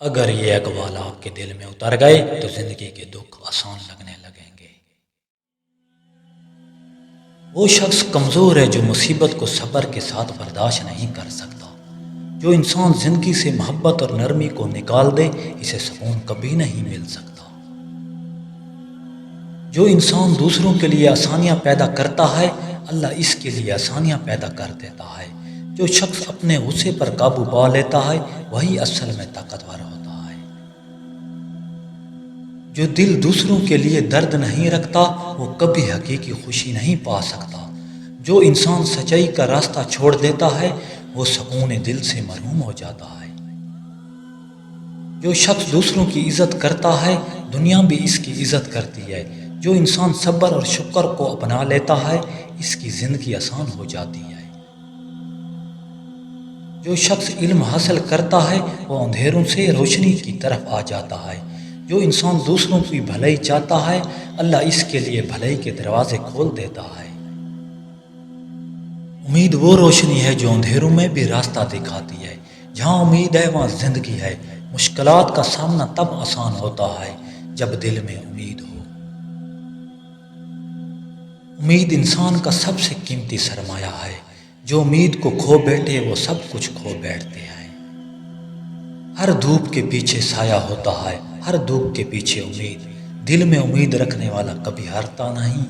اگر یہ اقوال آپ کے دل میں اتر گئے تو زندگی کے دکھ آسان لگنے لگیں گے۔ وہ شخص کمزور ہے جو مصیبت کو صبر کے ساتھ برداشت نہیں کر سکتا۔ جو انسان زندگی سے محبت اور نرمی کو نکال دے اسے سکون کبھی نہیں مل سکتا۔ جو انسان دوسروں کے لیے آسانیاں پیدا کرتا ہے اللہ اس کے لیے آسانیاں پیدا کر دیتا ہے۔ جو شخص اپنے غصے پر قابو پا لیتا ہے وہی اصل میں طاقتور ہوتا ہے۔ جو دل دوسروں کے لیے درد نہیں رکھتا وہ کبھی حقیقی خوشی نہیں پا سکتا۔ جو انسان سچائی کا راستہ چھوڑ دیتا ہے وہ سکون دل سے محروم ہو جاتا ہے۔ جو شخص دوسروں کی عزت کرتا ہے دنیا بھی اس کی عزت کرتی ہے۔ جو انسان صبر اور شکر کو اپنا لیتا ہے اس کی زندگی آسان ہو جاتی ہے۔ جو شخص علم حاصل کرتا ہے وہ اندھیروں سے روشنی کی طرف آ جاتا ہے۔ جو انسان دوسروں کی بھلائی چاہتا ہے اللہ اس کے لیے بھلائی کے دروازے کھول دیتا ہے۔ امید وہ روشنی ہے جو اندھیروں میں بھی راستہ دکھاتی ہے۔ جہاں امید ہے وہاں زندگی ہے۔ مشکلات کا سامنا تب آسان ہوتا ہے جب دل میں امید ہو۔ امید انسان کا سب سے قیمتی سرمایہ ہے۔ جو امید کو کھو بیٹھے وہ سب کچھ کھو بیٹھتے ہیں۔ ہر دھوپ کے پیچھے سایہ ہوتا ہے، ہر دھوپ کے پیچھے امید۔ دل میں امید رکھنے والا کبھی ہارتا نہیں۔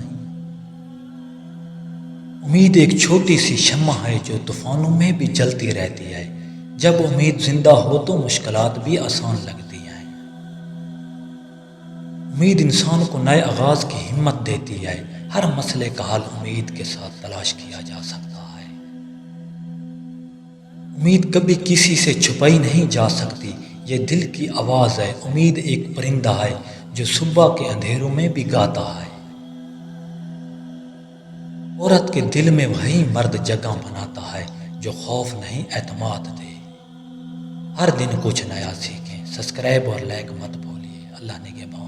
امید ایک چھوٹی سی شمع ہے جو طوفانوں میں بھی جلتی رہتی ہے۔ جب امید زندہ ہو تو مشکلات بھی آسان لگتی ہیں۔ امید انسان کو نئے آغاز کی ہمت دیتی ہے۔ ہر مسئلے کا حل امید کے ساتھ تلاش کیا جا سکتا ہے۔ امید کبھی کسی سے چھپائی نہیں جا سکتی، یہ دل کی آواز ہے۔ امید ایک پرندہ ہے جو صبح کے اندھیروں میں بھی گاتا ہے۔ عورت کے دل میں وہی مرد جگہ بناتا ہے جو خوف نہیں اعتماد دے۔ ہر دن کچھ نیا سیکھیں۔ سبسکرائب اور لائک مت بھولیے۔ اللہ نگہبان۔